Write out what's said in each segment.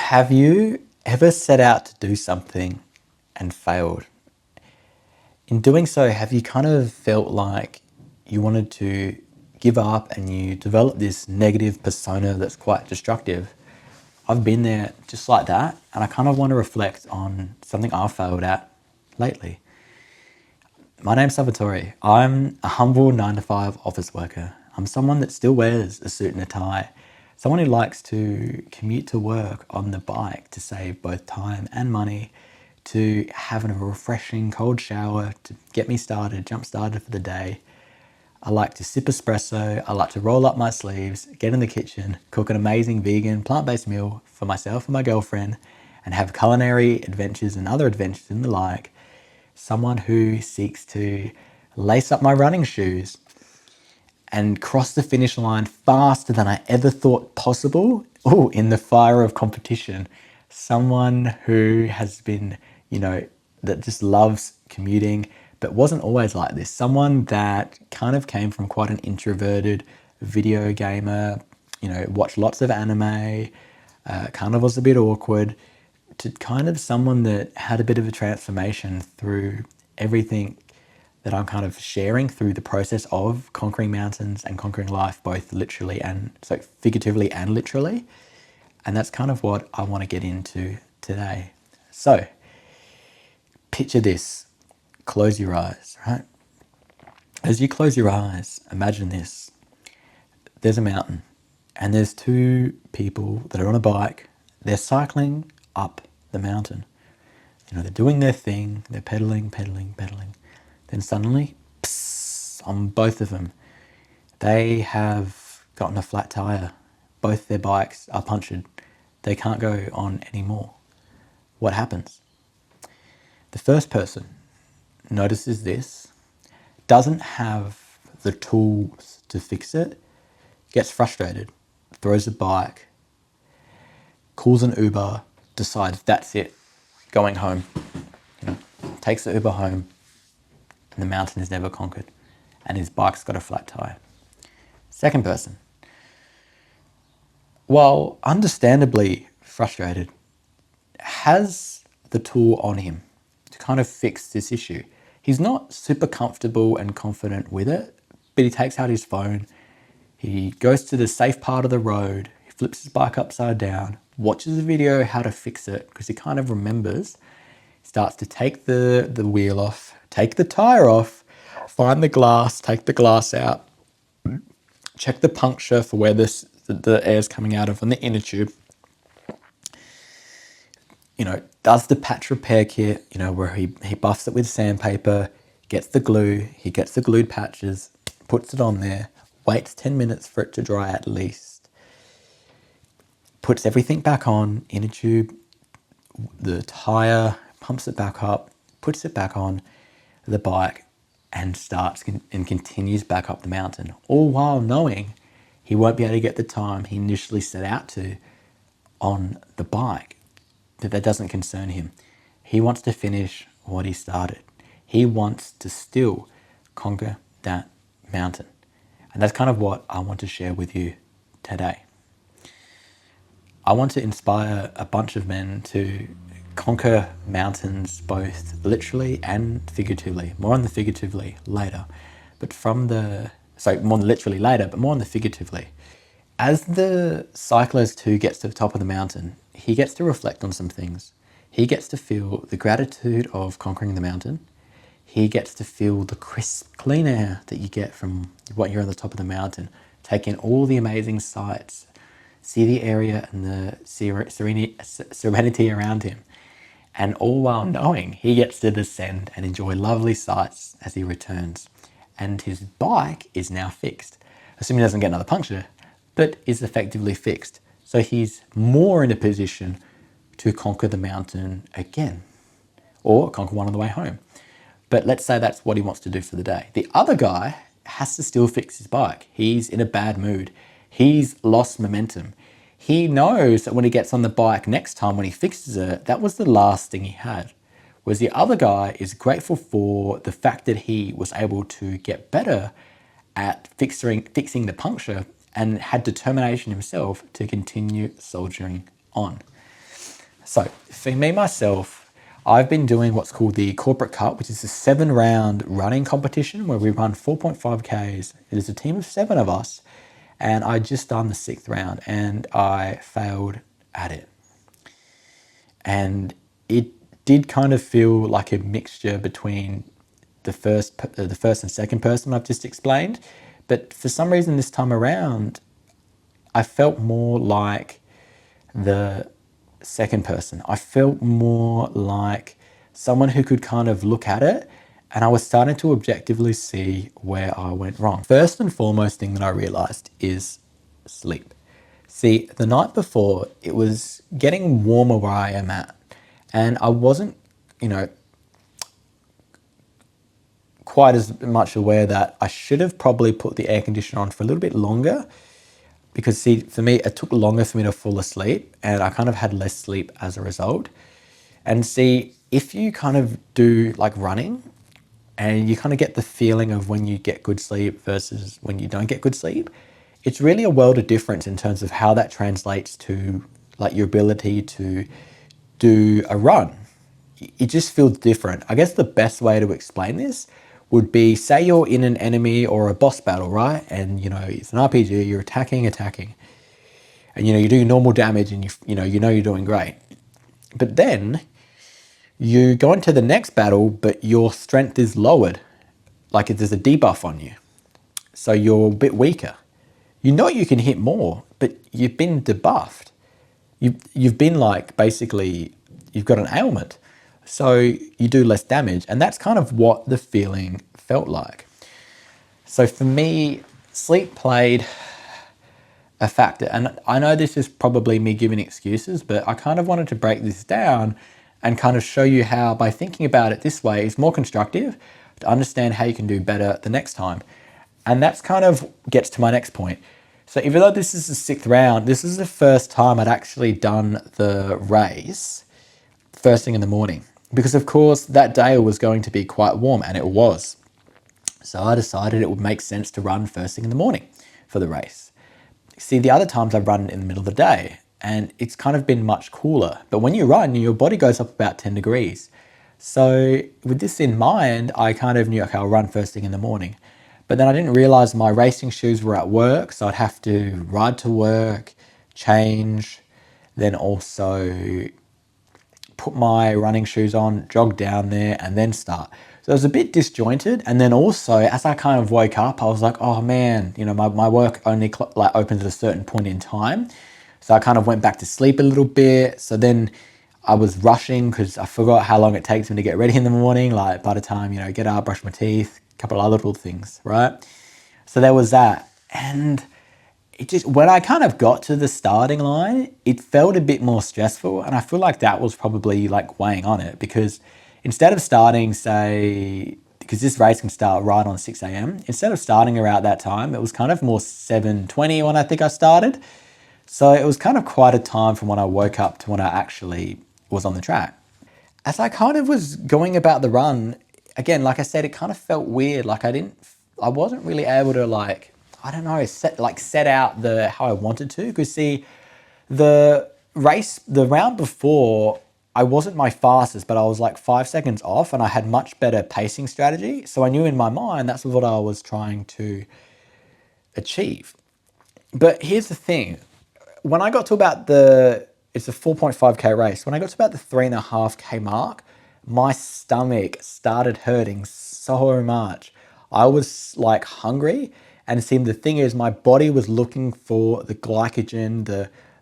Have you ever set out to do something and failed? In doing so, have you kind of felt like you wanted to give up and you develop this negative persona that's quite destructive? I've been there just like that, and I kind of want to reflect on something I've failed at lately. My name's Salvatore. I'm a humble 9 to 5 office worker. I'm someone that still wears a suit and a tie. Someone who likes to commute to work on the bike to save both time and money, to have a refreshing cold shower to get me started, jump started for the day. I like to sip espresso. I like to roll up my sleeves, get in the kitchen, cook an amazing vegan plant-based meal for myself and my girlfriend, and have culinary adventures and other adventures and the like. Someone who seeks to lace up my running shoes and cross the finish line faster than I ever thought possible. Oh, in the fire of competition. Someone who has been, that just loves commuting, but wasn't always like this. Someone that kind of came from quite an introverted video gamer, watched lots of anime, kind of was a bit awkward, to kind of someone that had a bit of a transformation through everything that I'm kind of sharing through the process of conquering mountains and conquering life, both literally and so figuratively and literally. And that's kind of what I want to get into today. So picture this, close your eyes, right? As you close your eyes, imagine this. There's a mountain and there's two people that are on a bike. They're cycling up the mountain. They're doing their thing. They're pedaling. Then suddenly, psst, on both of them, they have gotten a flat tire. Both their bikes are punctured. They can't go on anymore. What happens? The first person notices this, doesn't have the tools to fix it, gets frustrated, throws a bike, calls an Uber, decides that's it, going home. Takes the Uber home, and the mountain is never conquered, and his bike's got a flat tire. Second person, while understandably frustrated, has the tool on him to kind of fix this issue. He's not super comfortable and confident with it, but he takes out his phone, he goes to the safe part of the road, he flips his bike upside down, watches a video how to fix it, because he kind of remembers, starts to take the wheel off, take the tire off, find the glass, take the glass out, check the puncture for where the air's coming out of on the inner tube. Does the patch repair kit, where he buffs it with sandpaper, gets the glue, he gets the glued patches, puts it on there, waits 10 minutes for it to dry at least, puts everything back on, inner tube, the tire, pumps it back up, puts it back on the bike, and starts and continues back up the mountain, all while knowing he won't be able to get the time he initially set out to on the bike. That doesn't concern him. He wants to finish what he started. He wants to still conquer that mountain. And that's kind of what I want to share with you today. I want to inspire a bunch of men to conquer mountains both literally and figuratively. More on the figuratively later, more on the literally later, but more on the figuratively. As the cyclist who gets to the top of the mountain, he gets to reflect on some things. He gets to feel the gratitude of conquering the mountain. He gets to feel the crisp, clean air that you get from what you're on the top of the mountain, take in all the amazing sights, see the area and the serenity around him, and all while knowing he gets to descend and enjoy lovely sights as he returns. And his bike is now fixed, assuming he doesn't get another puncture, but is effectively fixed. So he's more in a position to conquer the mountain again, or conquer one on the way home. But let's say that's what he wants to do for the day. The other guy has to still fix his bike. He's in a bad mood. He's lost momentum. He knows that when he gets on the bike next time when he fixes it, that was the last thing he had. Whereas the other guy is grateful for the fact that he was able to get better at fixing the puncture and had determination himself to continue soldiering on. So for me, myself, I've been doing what's called the Corporate Cup, which is a 7-round running competition where we run 4.5Ks. It is a team of 7 of us. And I just done the 6th round and I failed at it. And it did kind of feel like a mixture between the first and second person I've just explained. But for some reason this time around, I felt more like the second person. I felt more like someone who could kind of look at it, and I was starting to objectively see where I went wrong. First and foremost thing that I realized is sleep. See, the night before, it was getting warmer where I am at, and I wasn't, quite as much aware that I should have probably put the air conditioner on for a little bit longer, because see, for me, it took longer for me to fall asleep and I kind of had less sleep as a result. And see, if you kind of do like running and you kind of get the feeling of when you get good sleep versus when you don't get good sleep, it's really a world of difference in terms of how that translates to like your ability to do a run. It just feels different. I guess the best way to explain this would be, say you're in an enemy or a boss battle, right? And it's an RPG, you're attacking, and you do normal damage and you're doing great. But then you go into the next battle, but your strength is lowered. Like if there's a debuff on you. So you're a bit weaker. You can hit more, but you've been debuffed. You've been like, basically, you've got an ailment. So you do less damage. And that's kind of what the feeling felt like. So for me, sleep played a factor. And I know this is probably me giving excuses, but I kind of wanted to break this down and kind of show you how, by thinking about it this way, it's more constructive to understand how you can do better the next time. And that's kind of gets to my next point. So even though this is the 6th round, this is the first time I'd actually done the race first thing in the morning. Because of course that day was going to be quite warm, and it was. So I decided it would make sense to run first thing in the morning for the race. See, the other times I've run in the middle of the day and it's kind of been much cooler. But when you run, your body goes up about 10 degrees. So with this in mind, I kind of knew, okay, I'll run first thing in the morning. But then I didn't realize my racing shoes were at work. So I'd have to ride to work, change, then also put my running shoes on, jog down there, and then start. So it was a bit disjointed. And then also, as I kind of woke up, I was like, oh man, my work only opens at a certain point in time. So I kind of went back to sleep a little bit. So then I was rushing because I forgot how long it takes me to get ready in the morning. Like by the time, get up, brush my teeth, a couple of other little things, right? So there was that. And it just, when I kind of got to the starting line, it felt a bit more stressful. And I feel like that was probably like weighing on it, because instead of starting, say, because this race can start right on 6 a.m. Instead of starting around that time, it was kind of more 7:20 when I think I started. So it was kind of quite a time from when I woke up to when I actually was on the track. As I kind of was going about the run, again, like I said, it kind of felt weird. Like I wasn't really able to I don't know, set out how I wanted to. Because see, the round before, I wasn't my fastest, but I was like 5 seconds off and I had much better pacing strategy. So I knew in my mind that's what I was trying to achieve. But here's the thing. When I got to about it's a 4.5K race. When I got to about the 3.5K mark, my stomach started hurting so much. I was like hungry, and see, the thing is, my body was looking for the glycogen,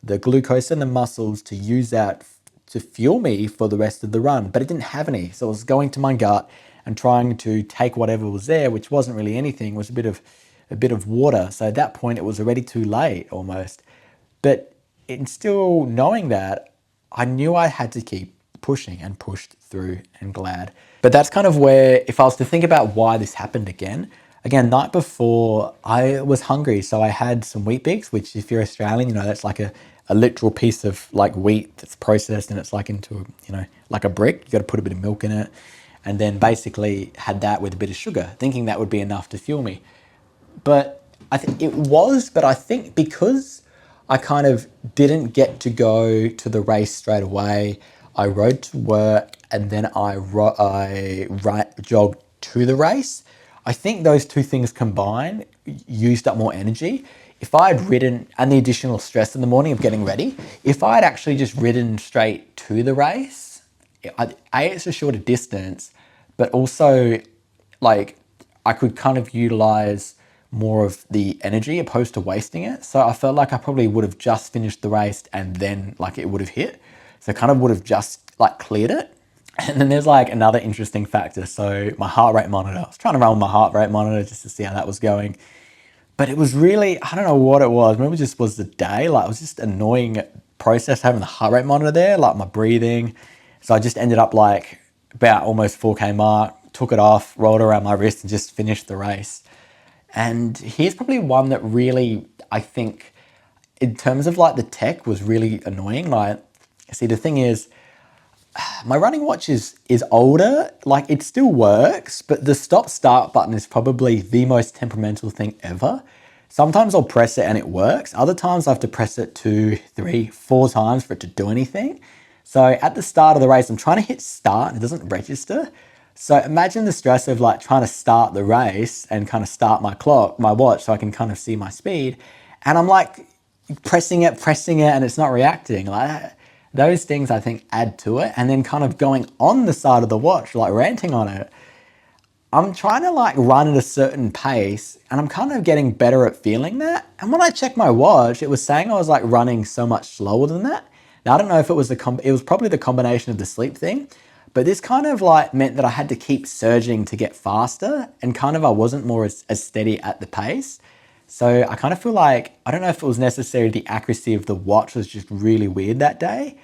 the glucose in the muscles to use that to fuel me for the rest of the run, but it didn't have any. So I was going to my gut and trying to take whatever was there, which wasn't really anything, was a bit of water. So at that point, it was already too late almost. But in still knowing that, I knew I had to keep pushing, and pushed through, and glad. But that's kind of where, if I was to think about why this happened again, night before I was hungry. So I had some wheat bix, which if you're Australian, that's like a literal piece of like wheat that's processed and it's like into, like a brick. You got to put a bit of milk in it. And then basically had that with a bit of sugar, thinking that would be enough to fuel me. But I think it was, but I think because I kind of didn't get to go to the race straight away. I rode to work and then I jogged to the race. I think those two things combined used up more energy. If I had ridden, and the additional stress in the morning of getting ready, if I had actually just ridden straight to the race, it's a shorter distance, but also like I could kind of utilize more of the energy opposed to wasting it. So I felt like I probably would have just finished the race and then like it would have hit. So kind of would have just like cleared it. And then there's like another interesting factor. So my heart rate monitor, I was trying to run with my heart rate monitor just to see how that was going. But it was really, I don't know what it was. Maybe it just was the day. Like it was just annoying process having the heart rate monitor there, like my breathing. So I just ended up like about almost 4K mark, took it off, rolled around my wrist and just finished the race. And here's probably one that really, I think, in terms of like the tech was really annoying. Like, see, the thing is, my running watch is older, like it still works, but the stop start button is probably the most temperamental thing ever. Sometimes I'll press it and it works. Other times I have to press it 2, 3, 4 times for it to do anything. So at the start of the race, I'm trying to hit start and it doesn't register. So imagine the stress of like trying to start the race and kind of start my watch so I can kind of see my speed. And I'm like pressing it, and it's not reacting. Like those things I think add to it. And then kind of going on the side of the watch, like ranting on it. I'm trying to like run at a certain pace and I'm kind of getting better at feeling that. And when I checked my watch, it was saying I was like running so much slower than that. Now I don't know if it was it was probably the combination of the sleep thing, but this kind of like meant that I had to keep surging to get faster and kind of I wasn't more as steady at the pace. So I kind of feel like, I don't know if it was necessarily the accuracy of the watch was just really weird that day,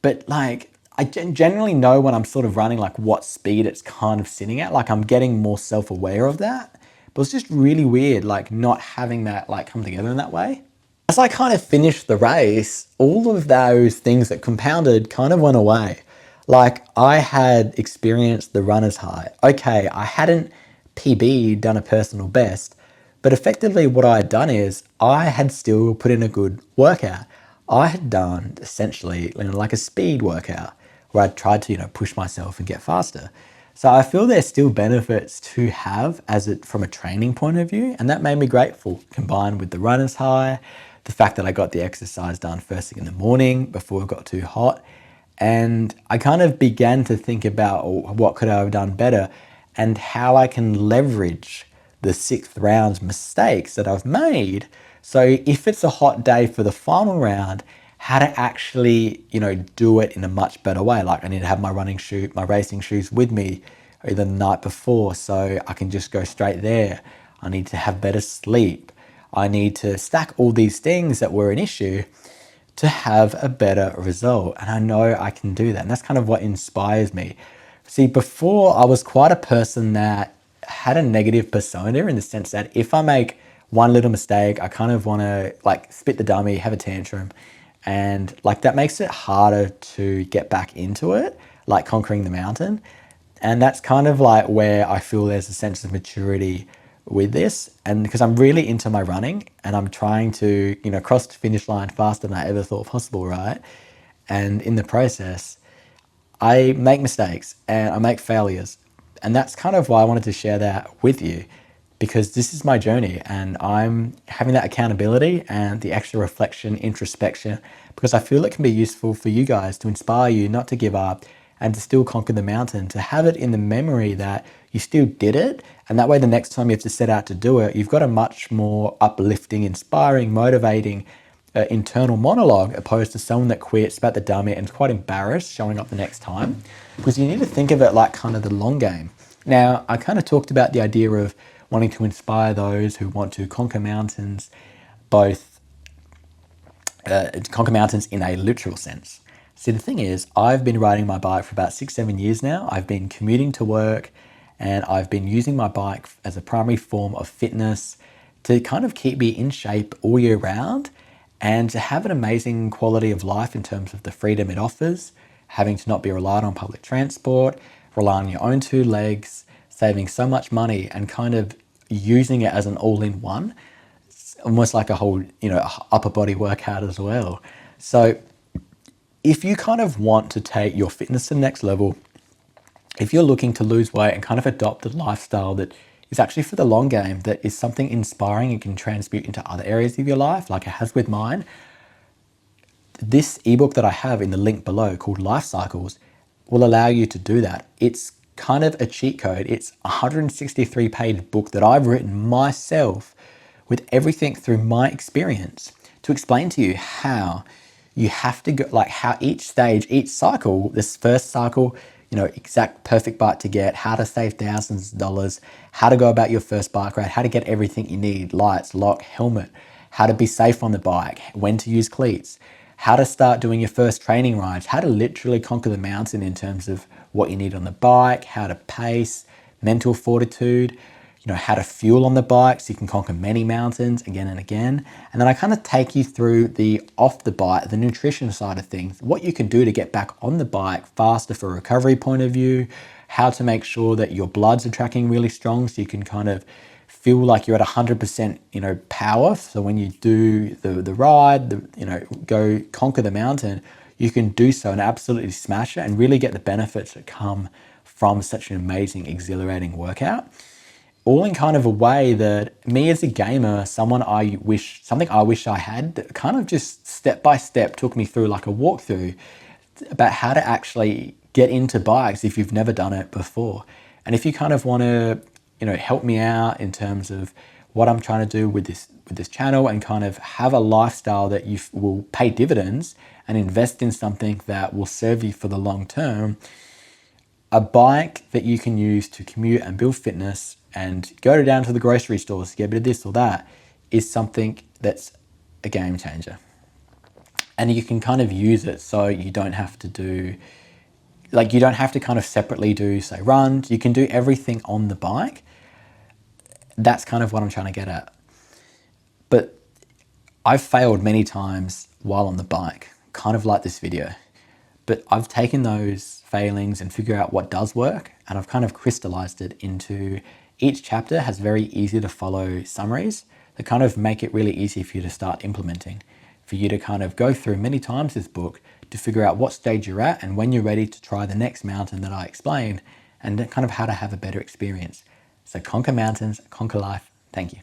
but like I generally know when I'm sort of running like what speed it's kind of sitting at, like I'm getting more self-aware of that. But it's just really weird like not having that like come together in that way. As I kind of finished the race, all of those things that compounded kind of went away. Like I had experienced the runner's high. Okay, I hadn't PB'd, done a personal best, but effectively what I had done is I had still put in a good workout. I had done essentially like a speed workout where I tried to, push myself and get faster. So I feel there's still benefits to have from a training point of view. And that made me grateful, combined with the runner's high, the fact that I got the exercise done first thing in the morning before it got too hot. And I kind of began to think about what could I have done better and how I can leverage the 6th round's mistakes that I've made. So if it's a hot day for the final round, how to actually, do it in a much better way. Like I need to have my racing shoes with me either the night before so I can just go straight there. I need to have better sleep. I need to stack all these things that were an issue to have a better result. And I know I can do that. And that's kind of what inspires me. See, before I was quite a person that had a negative persona in the sense that if I make one little mistake, I kind of want to like spit the dummy, have a tantrum. And like that makes it harder to get back into it, like conquering the mountain. And that's kind of like where I feel there's a sense of maturity with this. And because I'm really into my running and I'm trying to, cross the finish line faster than I ever thought possible, right? And in the process, I make mistakes and I make failures. And that's kind of why I wanted to share that with you, because this is my journey and I'm having that accountability and the extra reflection, introspection, because I feel it can be useful for you guys to inspire you not to give up and to still conquer the mountain, to have it in the memory that you still did it. And that way, the next time you have to set out to do it, you've got a much more uplifting, inspiring, motivating internal monologue opposed to someone that quits, spat the dummy, and is quite embarrassed showing up the next time. Because you need to think of it like kind of the long game. Now, I kind of talked about the idea of wanting to inspire those who want to conquer mountains, conquer mountains in a literal sense. See, the thing is, I've been riding my bike for about 6, 7 years now. I've been commuting to work and I've been using my bike as a primary form of fitness to kind of keep me in shape all year round and to have an amazing quality of life in terms of the freedom it offers, having to not be reliant on public transport, relying on your own 2 legs, saving so much money and kind of using it as an all-in-one. almost like a whole, upper body workout as well. So if you kind of want to take your fitness to the next level, if you're looking to lose weight and kind of adopt a lifestyle that is actually for the long game, that is something inspiring and can transmute into other areas of your life, like it has with mine, this ebook that I have in the link below called Life Cycles will allow you to do that. It's kind of a cheat code. It's a 163-page book that I've written myself with everything through my experience to explain to you how you have to go, like how each stage, each cycle, this first cycle, exact perfect bike to get, how to save thousands of dollars, how to go about your first bike ride, how to get everything you need, lights, lock, helmet, how to be safe on the bike, when to use cleats, how to start doing your first training rides, how to literally conquer the mountain in terms of what you need on the bike, how to pace, mental fortitude, how to fuel on the bike so you can conquer many mountains again and again. And then I kind of take you through the off the bike, the nutrition side of things, what you can do to get back on the bike faster for a recovery point of view, how to make sure that your bloods are tracking really strong so you can kind of feel like you're at 100%, power. So when you do the ride, go conquer the mountain, you can do so and absolutely smash it and really get the benefits that come from such an amazing, exhilarating workout. All in kind of a way that me as a gamer, something I wish I had, that kind of just step by step took me through like a walkthrough about how to actually get into bikes if you've never done it before. And if you kind of want to, help me out in terms of what I'm trying to do with this channel and kind of have a lifestyle that you will pay dividends and invest in something that will serve you for the long term, a bike that you can use to commute and build fitness and go down to the grocery stores to get a bit of this or that is something that's a game changer. And you can kind of use it so you don't have to kind of separately do, say, runs. You can do everything on the bike. That's kind of what I'm trying to get at. But I've failed many times while on the bike, kind of like this video. But I've taken those failings and figured out what does work, and I've kind of crystallized it into each chapter has very easy to follow summaries that kind of make it really easy for you to start implementing, for you to kind of go through many times this book to figure out what stage you're at and when you're ready to try the next mountain that I explained, and kind of how to have a better experience. So conquer mountains, conquer life. Thank you.